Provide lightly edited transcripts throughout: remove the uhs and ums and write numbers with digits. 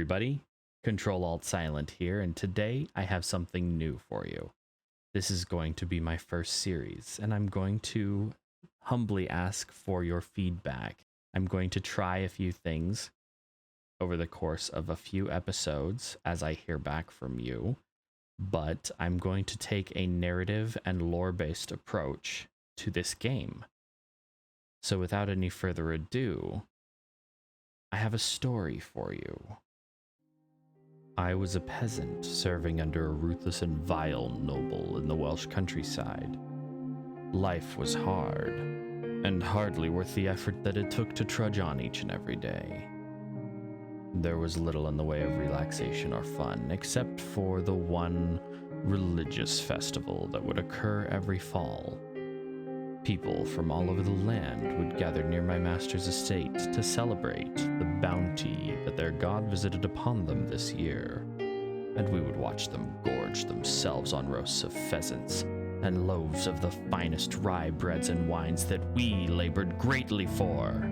everybody, Control-Alt-Silent here, and today I have something new for you. This is going to be my first series, and I'm going to humbly ask for your feedback. I'm going to try a few things over the course of a few episodes as I hear back from you, but I'm going to take a narrative and lore-based approach to this game. So without any further ado, I have a story for you. I was a peasant serving under a ruthless and vile noble in the Welsh countryside. Life was hard, and hardly worth the effort that it took to trudge on each and every day. There was little in the way of relaxation or fun, except for the one religious festival that would occur every fall. People from all over the land would gather near my master's estate to celebrate the bounty that their god visited upon them this year, and we would watch them gorge themselves on roasts of pheasants and loaves of the finest rye breads and wines that we labored greatly for.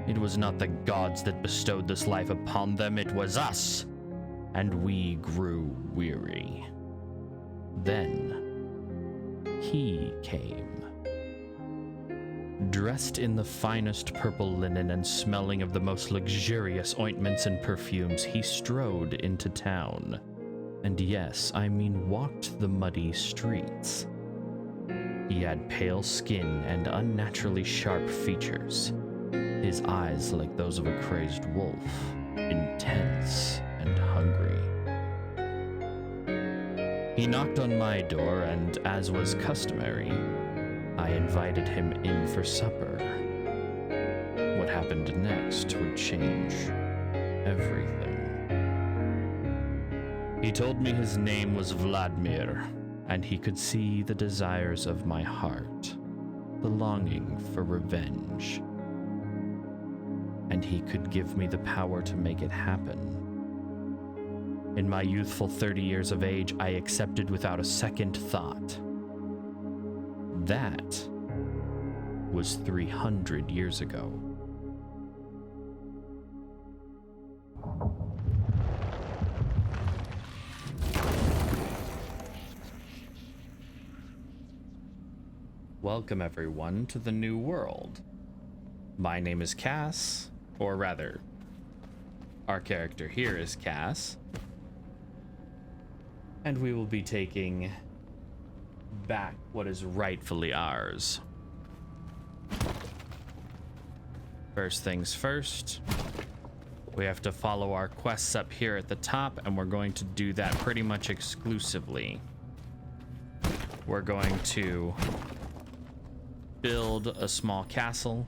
It was not the gods that bestowed this life upon them, it was us, and we grew weary. Then he came. Dressed in the finest purple linen and smelling of the most luxurious ointments and perfumes, he strode into town. And yes, I mean walked the muddy streets. He had pale skin and unnaturally sharp features, his eyes like those of a crazed wolf, intense and hungry. He knocked on my door, and as was customary, I invited him in for supper. What happened next would change everything. He told me his name was Vladimir, and he could see the desires of my heart, the longing for revenge. And he could give me the power to make it happen. In my youthful 30 years of age, I accepted without a second thought. That was 300 years ago. Welcome everyone to the new world. My name is Cass, or rather, our character here is Cass, and we will be taking back what is rightfully ours. First things first, we have to follow our quests up here at the top, and we're going to do that pretty much exclusively. We're going to build a small castle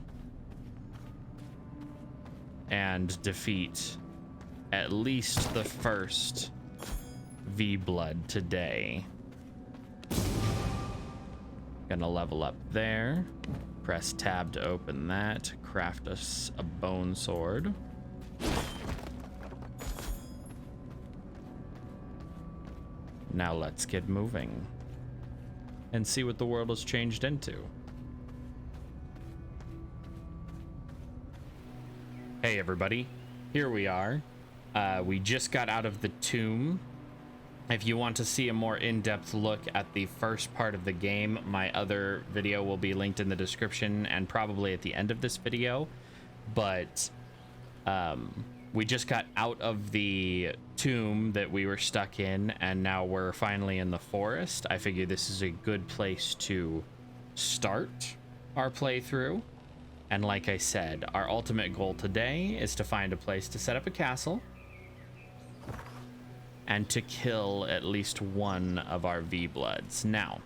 and defeat at least the first V-Blood today. Gonna level up there. Press tab to open that. Craft us a bone sword. Now let's get moving and see what the world has changed into. Hey everybody, here we are. We just got out of the tomb. If you want to see a more in-depth look at the first part of the game, my other video will be linked in the description and probably at the end of this video. But we just got out of the tomb that we were stuck in, and now we're finally in the forest. I figure this is a good place to start our playthrough. And like I said, our ultimate goal today is to find a place to set up a castle and to kill at least one of our V-Bloods. Now,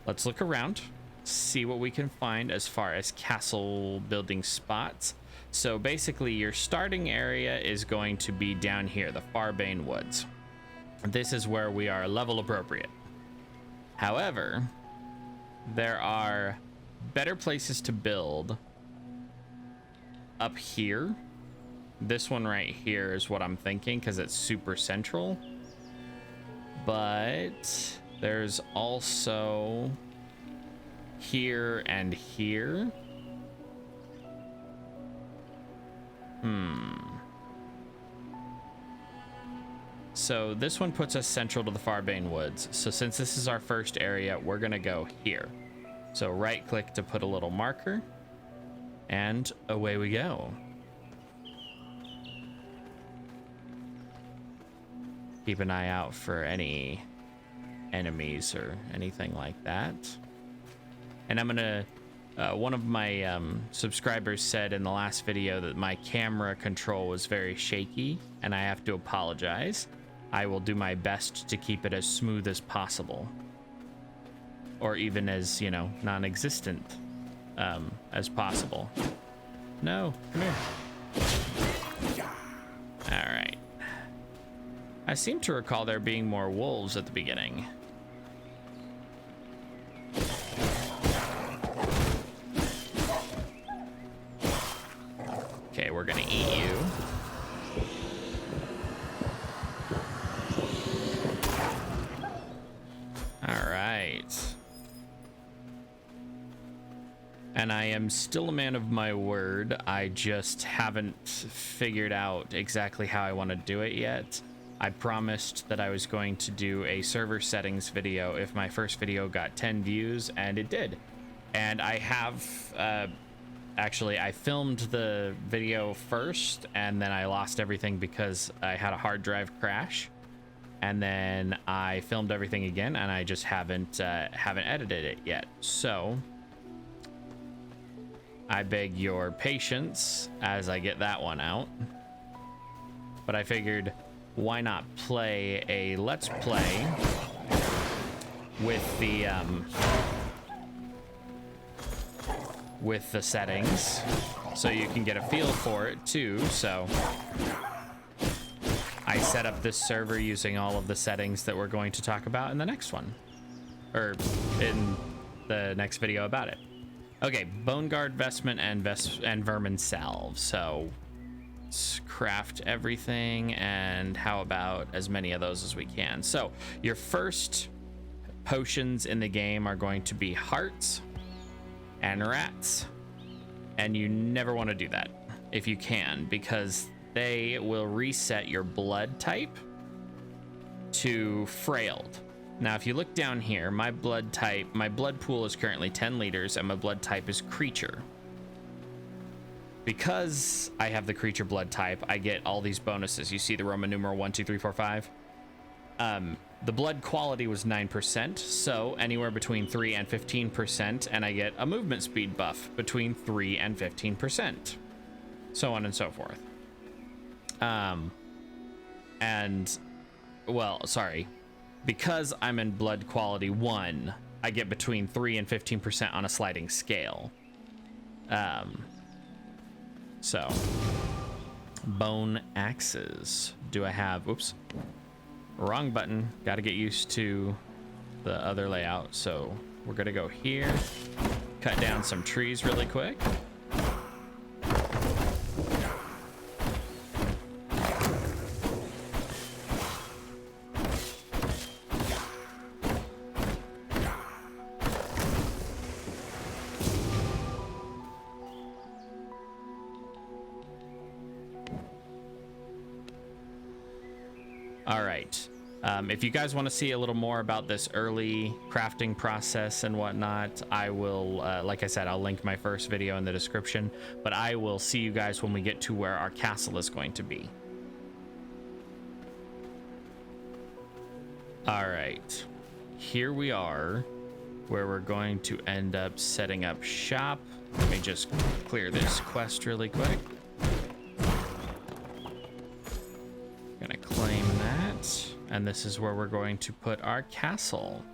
let's look around, see what we can find as far as castle building spots. So basically, your starting area is going to be down here, the Farbane Woods. This is where we are level appropriate. However, there are better places to build up here. This one right here is what I'm thinking because it's super central. But there's also here and here. So this one puts us central to the Farbane Woods. So since this is our first area, we're gonna go here. So right click to put a little marker, and away we go. Keep an eye out for any enemies or anything like that. And I'm gonna, one of my subscribers said in the last video that my camera control was very shaky, and I have to apologize. I will do my best to keep it as smooth as possible, or even as, you know, non-existent as possible. No, come here. All right. I seem to recall there being more wolves at the beginning. Okay, we're gonna eat you. All right. And I am still a man of my word. I just haven't figured out exactly how I want to do it yet. I promised that I was going to do a server settings video if my first video got 10 views, and it did. And I have, actually, I filmed the video first, and then I lost everything because I had a hard drive crash. And then I filmed everything again, and I just haven't edited it yet. So I beg your patience as I get that one out. But I figured, why not play a let's play with the settings, so you can get a feel for it too. So I set up this server using all of the settings that we're going to talk about in the next one, or in the next video about it. Okay, Bone Guard Vestment and Vermin Salve. So let's craft everything, and how about as many of those as we can. So your first potions in the game are going to be hearts and rats, and you never want to do that if you can, because they will reset your blood type to frailed. Now if you look down here, my blood pool is currently 10 liters, and my blood type is creature. Because I have the creature blood type, I get all these bonuses. You see the Roman numeral 1, 2, 3, 4, 5. The blood quality was 9%, so anywhere between 3 and 15%, and I get a movement speed buff between 3 and 15%, so on and so forth. And, well, sorry, because I'm in blood quality 1, I get between 3 and 15% on a sliding scale. So, bone axes. Do I have, oops, wrong button. Got to get used to the other layout. So we're going to go here, cut down some trees really quick. All right. If you guys want to see a little more about this early crafting process and whatnot, I will, like I said, I'll link my first video in the description, but I will see you guys when we get to where our castle is going to be. All right. Here we are, where we're going to end up setting up shop. Let me just clear this quest really quick. Gonna claim that, and this is where we're going to put our castle.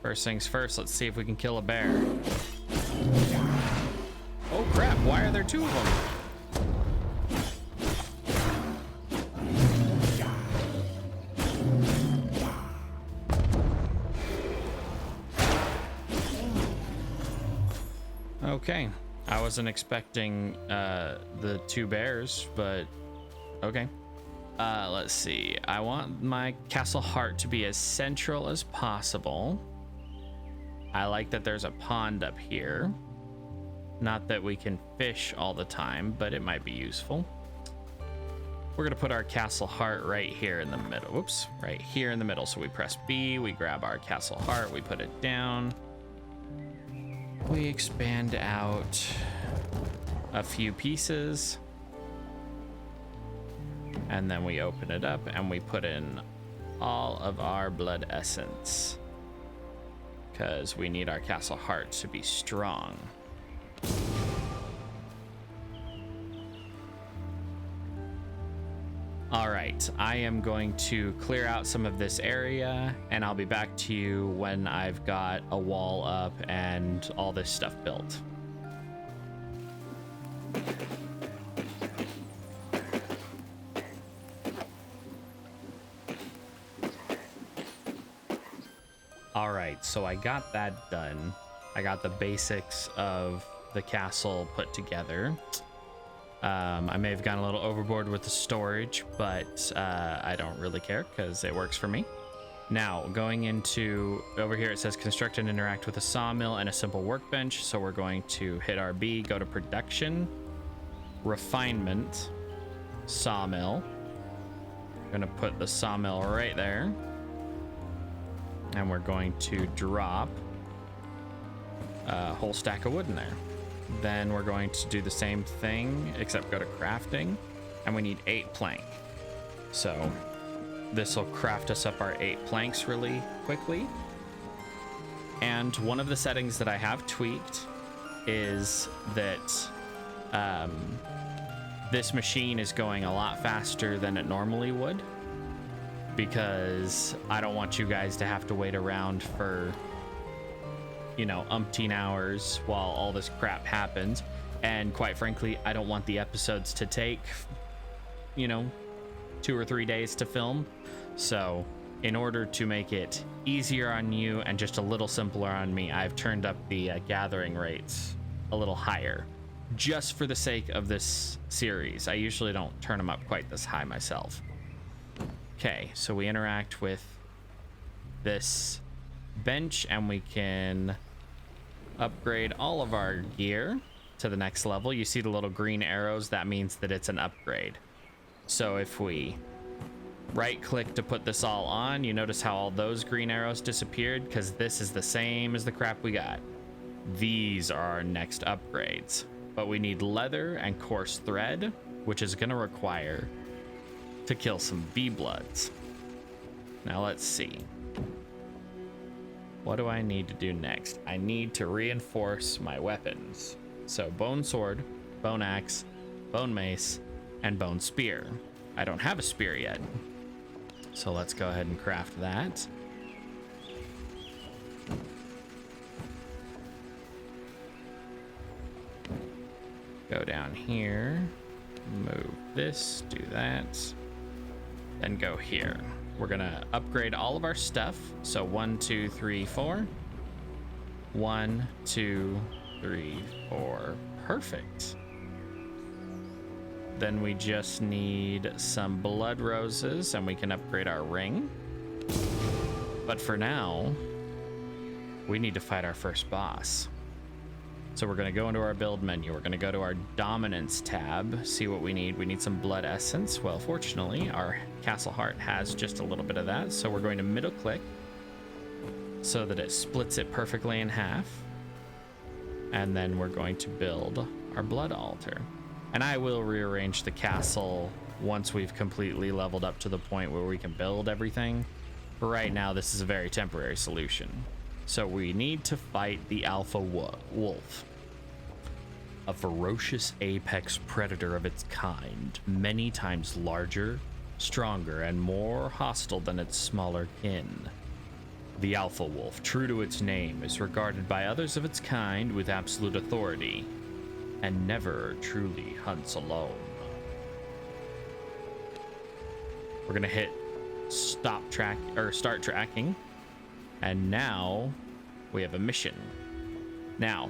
First things first, let's see if we can kill a bear. Oh crap, why are there two of them? Okay, I wasn't expecting the two bears, but okay. Let's see. I want my castle heart to be as central as possible. I like that there's a pond up here. Not that we can fish all the time, but it might be useful. we're gonna put our castle heart right here in the middle. Whoops, right here in the middle. So we press B, we grab our castle heart, we put it down. We expand out a few pieces. And then we open it up and we put in all of our blood essence, because we need our castle heart to be strong. All right, I am going to clear out some of this area and I'll be back to you when I've got a wall up and all this stuff built. All right, so I got that done. I got the basics of the castle put together. I may have gone a little overboard with the storage, but I don't really care because it works for me. Now, going into over here, it says construct and interact with a sawmill and a simple workbench. So we're going to hit our B, go to production, refinement, sawmill. I'm gonna put the sawmill right there. And we're going to drop a whole stack of wood in there. Then we're going to do the same thing, except go to crafting, and we need 8 plank. So this will craft us up our 8 planks really quickly. And one of the settings that I have tweaked is that this machine is going a lot faster than it normally would, because I don't want you guys to have to wait around for, you know, umpteen hours while all this crap happens. And quite frankly, I don't want the episodes to take, you know, 2 or 3 days to film. So in order to make it easier on you and just a little simpler on me, I've turned up the gathering rates a little higher, just for the sake of this series. I usually don't turn them up quite this high myself. Okay, so we interact with this bench and we can upgrade all of our gear to the next level. You see the little green arrows, that means that it's an upgrade. So if we right click to put this all on, you notice how all those green arrows disappeared, because this is the same as the crap we got. These are our next upgrades, but we need leather and coarse thread, which is going to require to kill some V-bloods. Now let's see. What do I need to do next? I need to reinforce my weapons. So bone sword, bone axe, bone mace, and bone spear. I don't have a spear yet, so let's go ahead and craft that. Go down here, move this, do that, then go here. We're gonna upgrade all of our stuff. So 1, 2, 3, 4. 1, 2, 3, 4. Perfect. Then we just need some blood roses and we can upgrade our ring. But for now, we need to fight our first boss. So we're going to go into our build menu. We're going to go to our dominance tab, see what we need. We need some blood essence. Well, fortunately, our castle heart has just a little bit of that. So we're going to middle click so that it splits it perfectly in half. And then we're going to build our blood altar. And I will rearrange the castle once we've completely leveled up to the point where we can build everything. For right now, this is a very temporary solution. So we need to fight the alpha wolf, a ferocious apex predator of its kind, many times larger, stronger, and more hostile than its smaller kin. The alpha wolf, true to its name, is regarded by others of its kind with absolute authority, and never truly hunts alone. We're gonna hit start tracking. And now we have a mission. Now,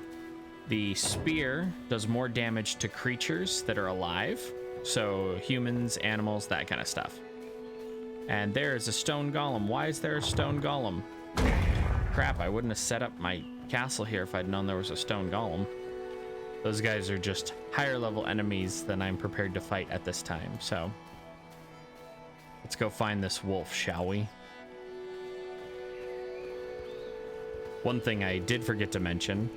the spear does more damage to creatures that are alive. So humans, animals, that kind of stuff. And there is a stone golem. Why is there a stone golem? Crap, I wouldn't have set up my castle here if I'd known there was a stone golem. Those guys are just higher level enemies than I'm prepared to fight at this time. So Let's go find this wolf, shall we? One thing I did forget to mention,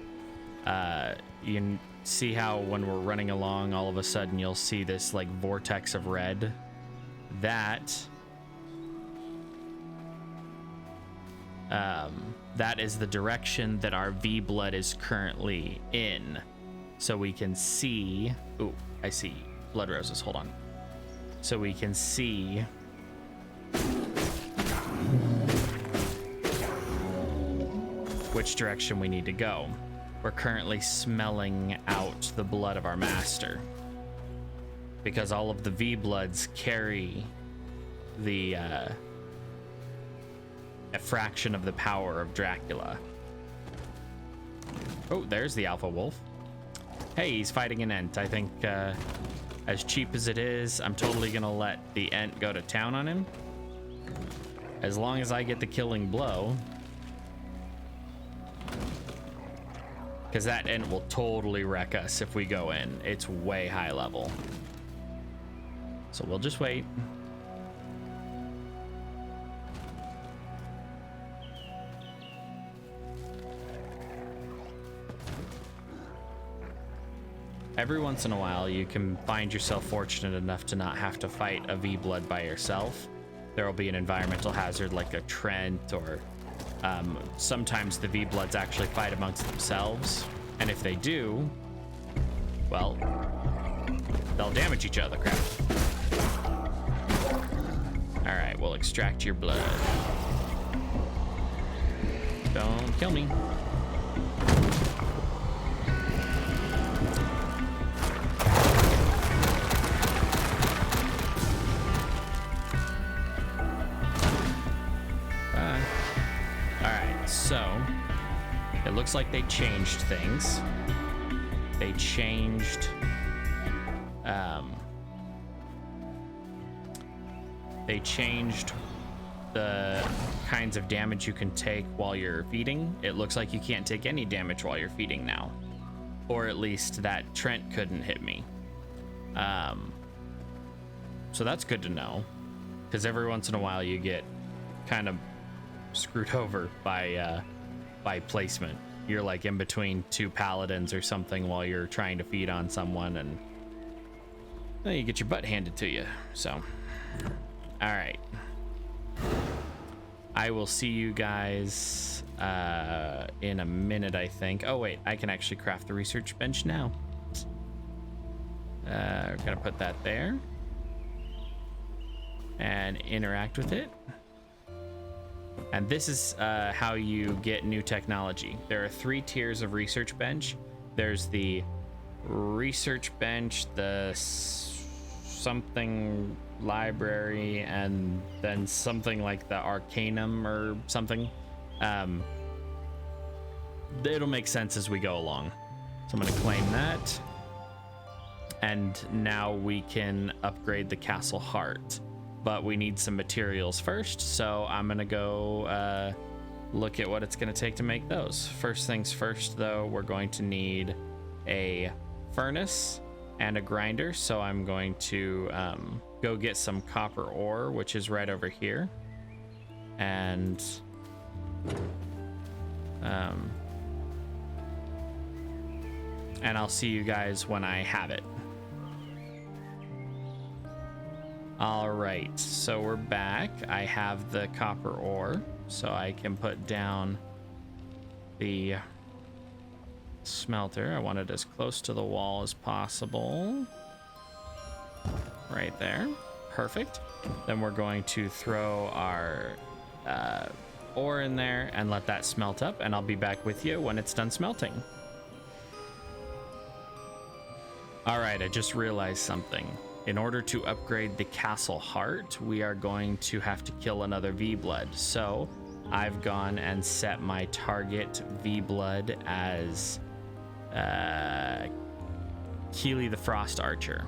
you can see how when we're running along, all of a sudden you'll see this like vortex of red. That is the direction that our V blood is currently in. So we can see, ooh, I see blood roses, hold on. So we can see which direction we need to go. We're currently smelling out the blood of our master, because all of the V bloods carry the a fraction of the power of Dracula. Oh, there's the alpha wolf. Hey, he's fighting an Ent. I think as cheap as it is, I'm totally gonna let the Ent go to town on him. As long as I get the killing blow. Because that Ent will totally wreck us if we go in. It's way high level. So we'll just wait. Every once in a while, you can find yourself fortunate enough to not have to fight a V-Blood by yourself. There will be an environmental hazard like a Trent, or sometimes the V-Bloods actually fight amongst themselves. And if they do, well, they'll damage each other, crap. All right, we'll extract your blood. Don't kill me. So, it looks like they changed things. They changed, the kinds of damage you can take while you're feeding. It looks like you can't take any damage while you're feeding now. Or at least that Trent couldn't hit me. So that's good to know. Because every once in a while you get kind of screwed over by placement. You're like in between two paladins or something while you're trying to feed on someone, and well, you get your butt handed to you. So, all right, I will see you guys in a minute, I think. Oh wait, I can actually craft the research bench now. We're gonna put that there and interact with it. And this is how you get new technology. There are 3 tiers of research bench. There's the research bench, the something library, and then something like the arcanum or something. It'll make sense as we go along. So I'm going to claim that. And now we can upgrade the castle heart. But we need some materials first, so I'm gonna go look at what it's gonna take to make those. First things first, though, we're going to need a furnace and a grinder, so I'm going to go get some copper ore, which is right over here, and I'll see you guys when I have it. All right, so we're back. I have the copper ore, so I can put down the smelter. I want it as close to the wall as possible. Right there. Perfect. Then we're going to throw our ore in there and let that smelt up, and I'll be back with you when it's done smelting. All right, I just realized something. In order to upgrade the castle heart, we are going to have to kill another V-Blood. So I've gone and set my target V-Blood as Keely the Frost Archer,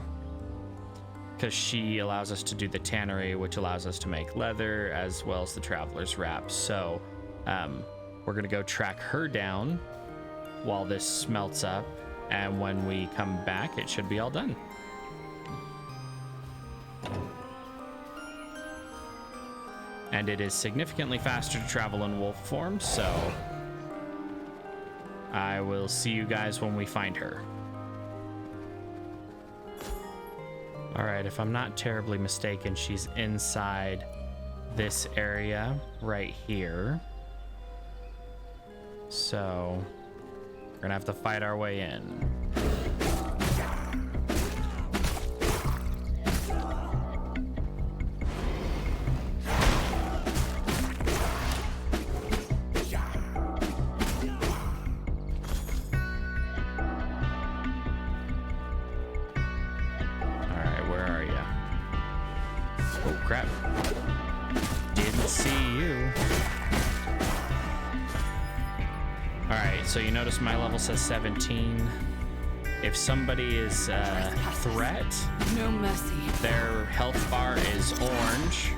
because she allows us to do the tannery, which allows us to make leather, as well as the traveler's wrap. So we're gonna go track her down while this smelts up, and when we come back, it should be all done. and it is significantly faster to travel in wolf form, so I will see you guys when we find her. All right, if I'm not terribly mistaken, she's inside this area right here. So we're gonna have to fight our way in. So you notice my level says 17. If somebody is a threat, no mercy. Their health bar is orange.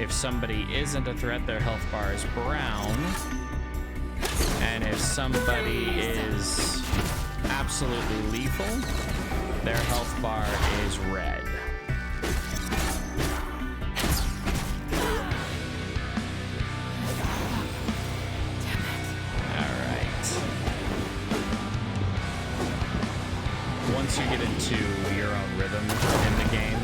If somebody isn't a threat, their health bar is brown. And if somebody is absolutely lethal, their health bar is red. Once you get into your own rhythm in the game,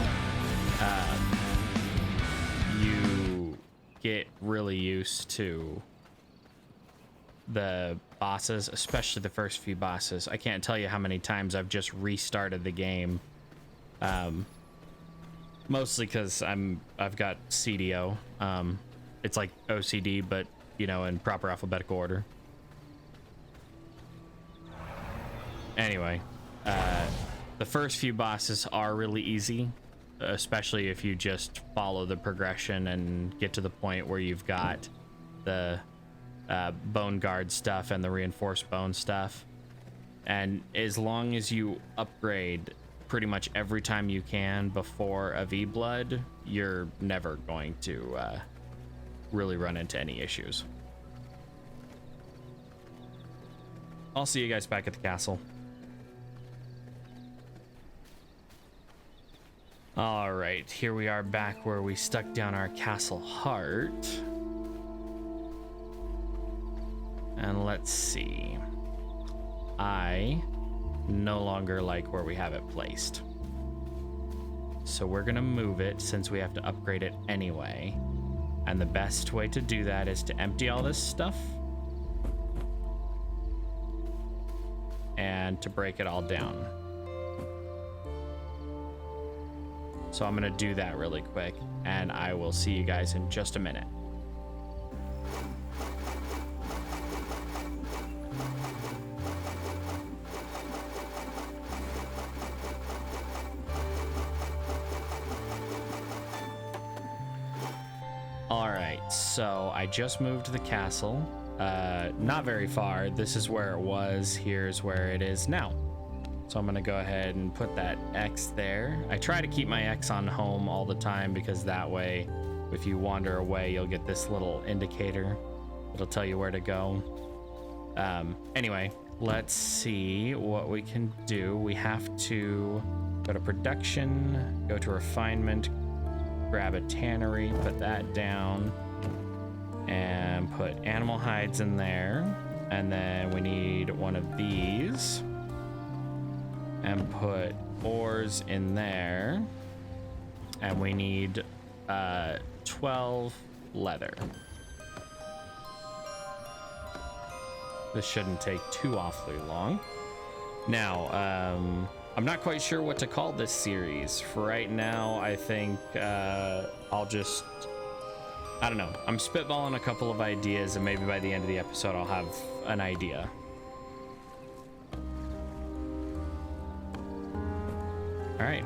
you get really used to the bosses, especially the first few bosses. I can't tell you how many times I've just restarted the game, mostly because I've got CDO. It's like OCD, but you know, in proper alphabetical order. Anyway. The first few bosses are really easy, especially if you just follow the progression and get to the point where you've got the bone guard stuff and the reinforced bone stuff. And as long as you upgrade pretty much every time you can before a V-Blood, you're never going to really run into any issues. I'll see you guys back at the castle. All right, here we are back where we stuck down our castle heart. And let's see. I no longer like where we have it placed. So we're gonna move it since we have to upgrade it anyway. And the best way to do that is to empty all this stuff and to break it all down. So I'm gonna do that really quick, and I will see you guys in just a minute. All right, so I just moved to the castle. Not very far. This is where it was. Here's where it is now. So I'm gonna go ahead and put that X there. I try to keep my X on home all the time because that way, if you wander away, you'll get this little indicator. It'll tell you where to go. Anyway, let's see what we can do. We have to go to production, go to refinement, grab a tannery, put that down, and put animal hides in there. And then we need one of these. And put ores in there. And we need 12 leather. This shouldn't take too awfully long. Now, I'm not quite sure what to call this series. For right now, I think I'll just... I don't know. I'm spitballing a couple of ideas, and maybe by the end of the episode, I'll have an idea. All right,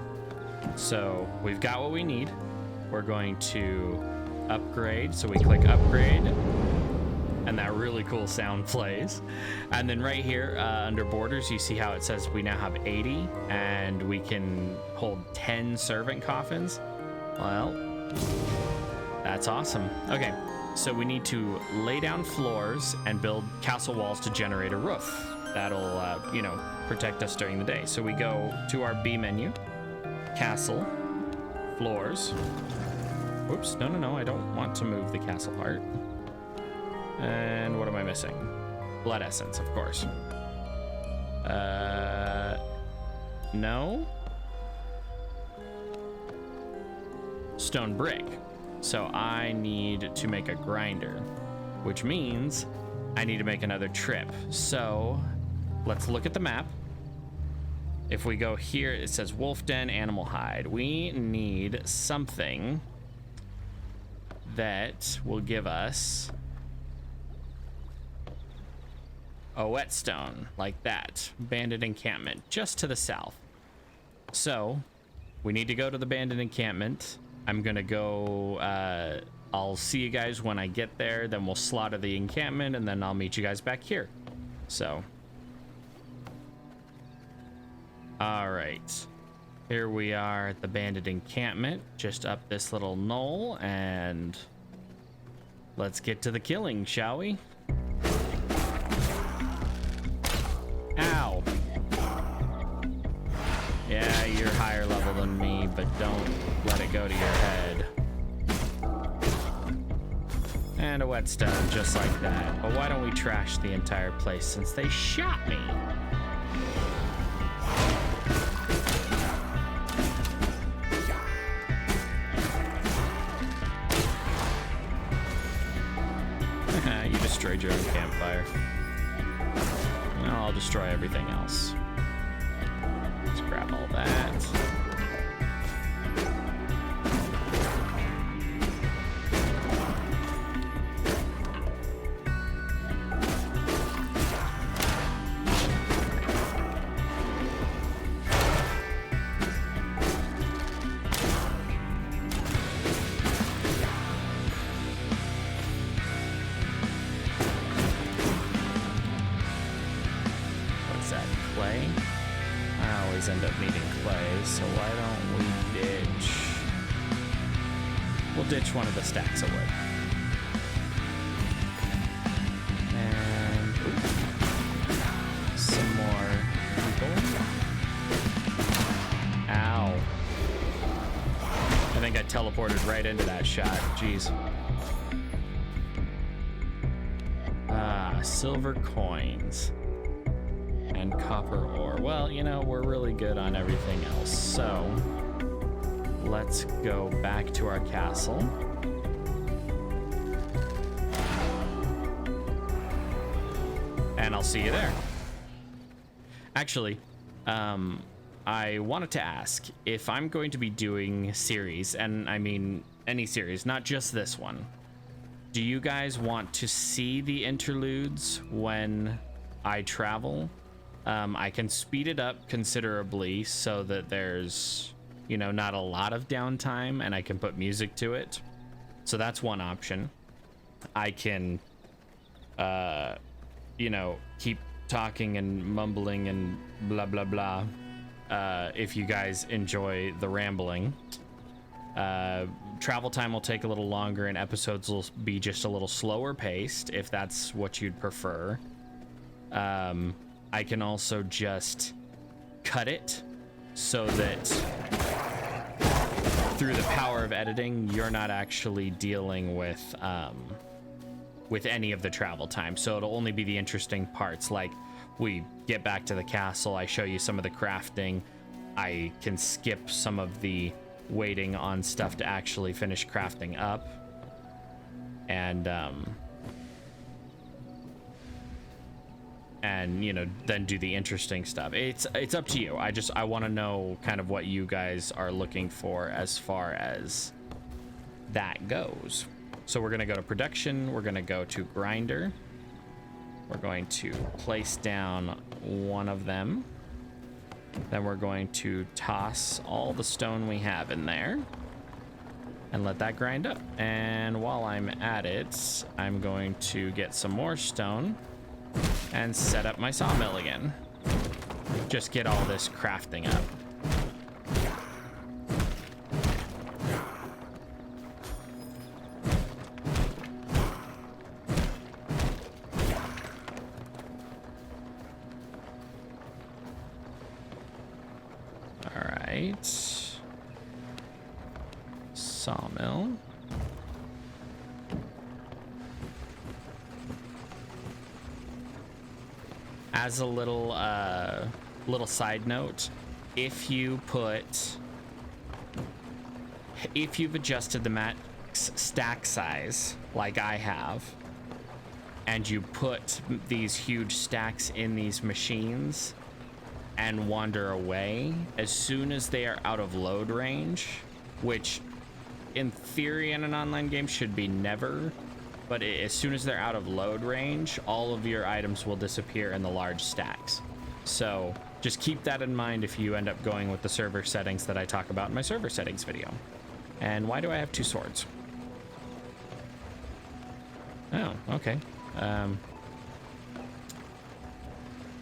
so we've got what we need. We're going to upgrade. So we click upgrade and that really cool sound plays. And then right here under borders, you see how it says we now have 80 and we can hold 10 servant coffins. Well, that's awesome. Okay, so we need to lay down floors and build castle walls to generate a roof. That'll, you know, protect us during the day. So we go to our B menu, castle, floors. Oops, no, I don't want to move the castle heart. And what am I missing? Blood essence, of course. No. Stone brick. So I need to make a grinder, which means I need to make another trip. So let's look at the map. If we go here, it says wolf den, animal hide. We need something that will give us a whetstone like that. Bandit encampment just to the south. So we need to go to the bandit encampment. I'm gonna go, I'll see you guys when I get there, then we'll slaughter the encampment, and then I'll meet you guys back here. So all right, here we are at the bandit encampment, just up this little knoll, and let's get to the killing, shall we? Ow. Yeah, you're higher level than me, but don't let it go to your head. And a whetstone, just like that. But why don't we trash the entire place since they shot me? You destroyed your own campfire. Now I'll destroy everything else. Let's grab all that. End up needing clay, so why don't we ditch? We'll ditch one of the stacks of wood. And some more people. Ow. I think I teleported right into that shot. Jeez. Silver coins. And copper ore. Well, you know, we're really good on everything else. So let's go back to our castle. And I'll see you there. Actually, I wanted to ask if I'm going to be doing series, and I mean any series, not just this one. Do you guys want to see the interludes when I travel? I can speed it up considerably so that there's, you know, not a lot of downtime, and I can put music to it. So that's one option. I can, you know, keep talking and mumbling and blah, blah, blah. If you guys enjoy the rambling. Travel time will take a little longer and episodes will be just a little slower paced if that's what you'd prefer. I can also just cut it so that through the power of editing, you're not actually dealing with any of the travel time. So it'll only be the interesting parts. Like we get back to the castle, I show you some of the crafting. I can skip some of the waiting on stuff to actually finish crafting up. And you know, then do the interesting stuff. It's up to you. I want to know kind of what you guys are looking for as far as that goes. So we're gonna go to production, we're gonna go to grinder, we're going to place down one of them, then we're going to toss all the stone we have in there and let that grind up. And while I'm at it, I'm going to get some more stone and set up my sawmill again. Just get all this crafting up. All right. sawmill. As a little side note, if you've adjusted the max stack size like I have, and you put these huge stacks in these machines and wander away, as soon as they are out of load range, which in theory in an online game should be never, but as soon as they're out of load range, all of your items will disappear in the large stacks. So just keep that in mind if you end up going with the server settings that I talk about in my server settings video. And why do I have 2 swords? Oh, okay.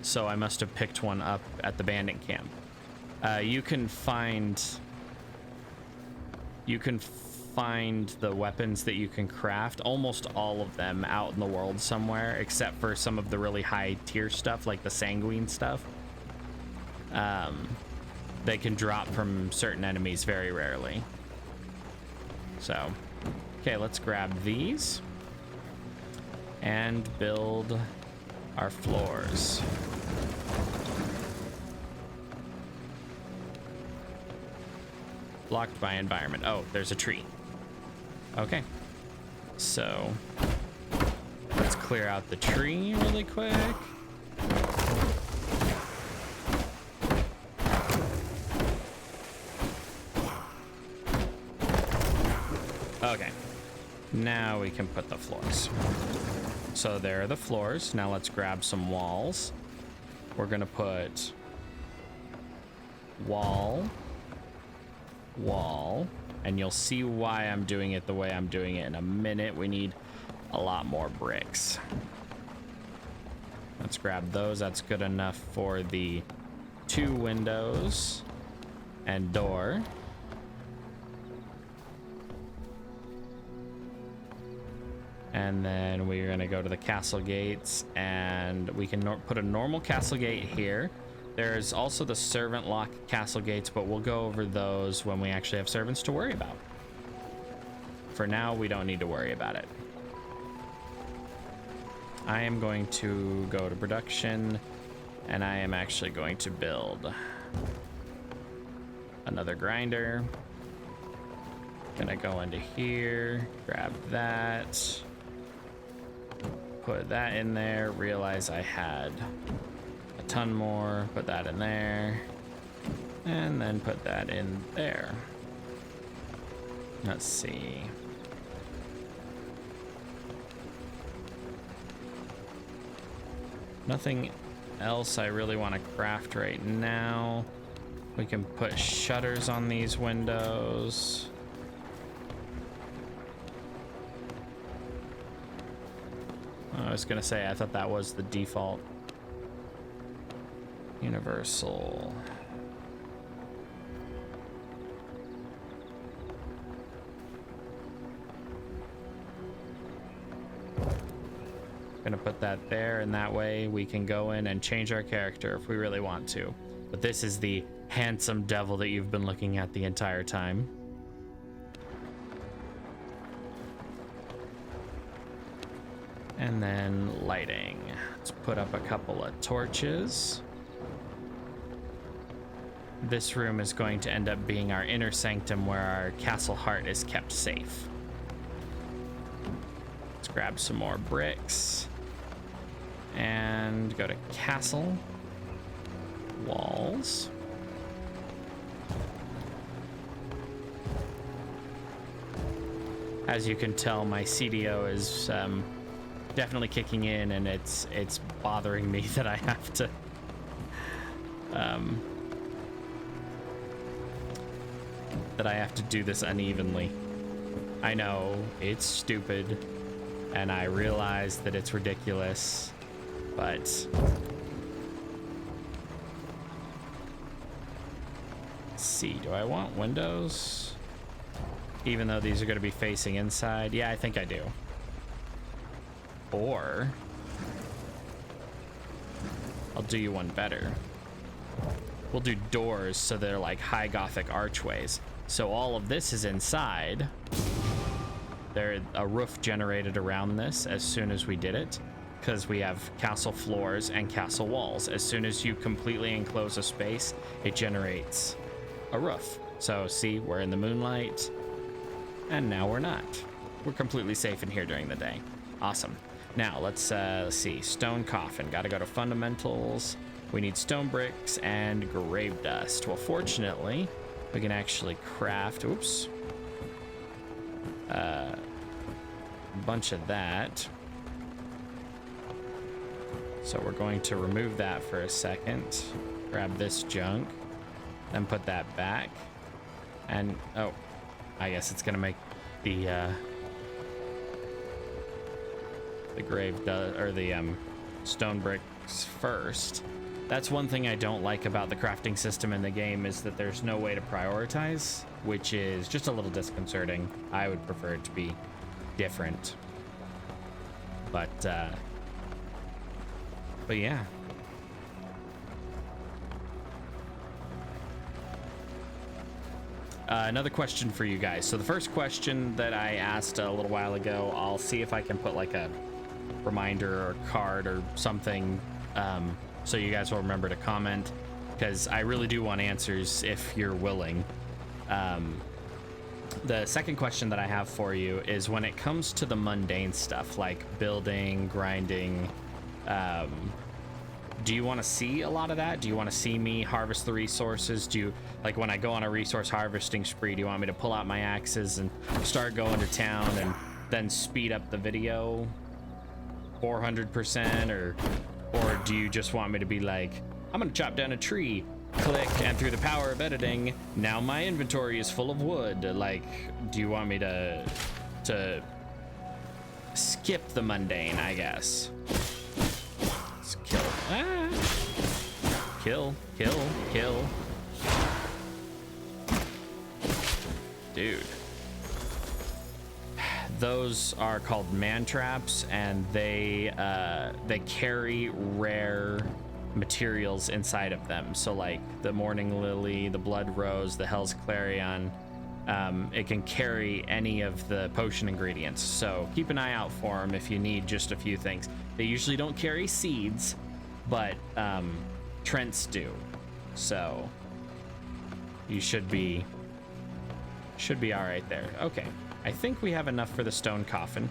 So I must have picked one up at the bandit camp. You can find the weapons that you can craft, almost all of them, out in the world somewhere, except for some of the really high tier stuff like the sanguine stuff. They can drop from certain enemies very rarely. So, okay, let's grab these and build our floors. Blocked by environment. Oh, there's a tree. Okay. So let's clear out the tree really quick. Okay. Now we can put the floors. So there are the floors. Now let's grab some walls. We're gonna put wall, and you'll see why I'm doing it the way I'm doing it in a minute. We need a lot more bricks. Let's grab those. That's good enough for the 2 windows and door. And then we're gonna go to the castle gates, and we can put a normal castle gate here. There's also the servant lock castle gates, but we'll go over those when we actually have servants to worry about. For now, we don't need to worry about it. I am going to go to production, and I am actually going to build another grinder. Gonna go into here, grab that, put that in there, realize I had a ton more, put that in there, and then put that in there. Let's see. Nothing else I really want to craft right now. We can put shutters on these windows. I was gonna say, I thought that was the default. Universal. Gonna put that there, and that way we can go in and change our character if we really want to. But this is the handsome devil that you've been looking at the entire time. And then lighting. Let's put up a couple of torches. This room is going to end up being our inner sanctum where our castle heart is kept safe. Let's grab some more bricks and go to castle walls. As you can tell, my CDO is definitely kicking in, and it's bothering me that I have to do this unevenly. I know it's stupid, and I realize that it's ridiculous, but let's see, do I want windows? Even though these are going to be facing inside? Yeah, I think I do. Or I'll do you one better. We'll do doors so they're like high Gothic archways. So all of this is inside. There, a roof generated around this as soon as we did it, because we have castle floors and castle walls. As soon as you completely enclose a space, it generates a roof. So see, we're in the moonlight, and now we're not. We're completely safe in here during the day. Awesome. Now let's see, stone coffin. Got to go to fundamentals. We need stone bricks and grave dust. Well, fortunately, we can actually craft, oops, a bunch of that. So we're going to remove that for a second. Grab this junk, then put that back. And, oh, I guess it's gonna make the grave or the stone bricks first. That's one thing I don't like about the crafting system in the game, is that there's no way to prioritize, which is just a little disconcerting. I would prefer it to be different. But yeah. Another question for you guys. So the first question that I asked a little while ago, I'll see if I can put like a reminder or card or something, so you guys will remember to comment, because I really do want answers if you're willing. The second question that I have for you is, when it comes to the mundane stuff like building, grinding, do you want to see a lot of that? Do you want to see me harvest the resources? Do you, like, when I go on a resource harvesting spree, do you want me to pull out my axes and start going to town and then speed up the video 400%, or do you just want me to be like, I'm gonna chop down a tree, click, and through the power of editing, now my inventory is full of wood? Like, do you want me to skip the mundane, I guess? Let's kill. Ah. Kill. Dude. Those are called man traps, and they carry rare materials inside of them. So like the morning lily, the blood rose, the hell's clarion, it can carry any of the potion ingredients. So keep an eye out for them if you need just a few things. They usually don't carry seeds, but Trents do. So you should be all right there. Okay. I think we have enough for the stone coffin,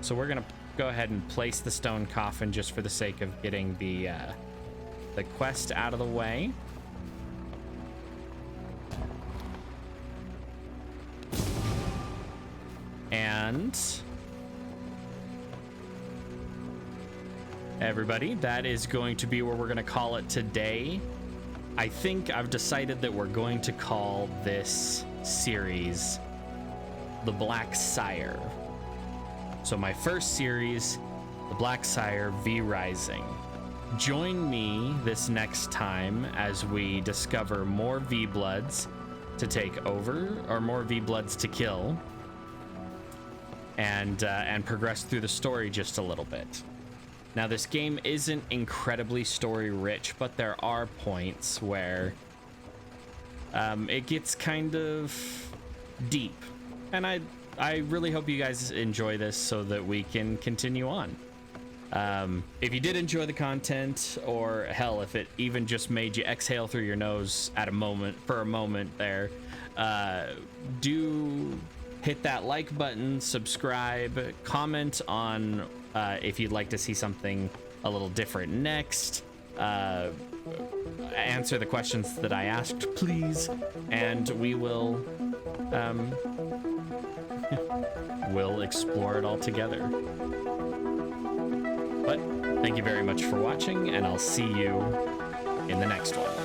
so we're gonna go ahead and place the stone coffin just for the sake of getting the quest out of the way. And everybody, that is going to be where we're gonna call it today. I think I've decided that we're going to call this series the Black Sire. So my first series, the Black Sire V Rising. Join me this next time as we discover more V Bloods to take over, or more V Bloods to kill, and progress through the story just a little bit. Now, this game isn't incredibly story rich, but there are points where it gets kind of deep. And I really hope you guys enjoy this so that we can continue on. If you did enjoy the content, or hell, if it even just made you exhale through your nose for a moment there, do hit that like button, subscribe, comment on if you'd like to see something a little different next. Answer the questions that I asked, please, and we will we'll explore it all together. But thank you very much for watching, and I'll see you in the next one.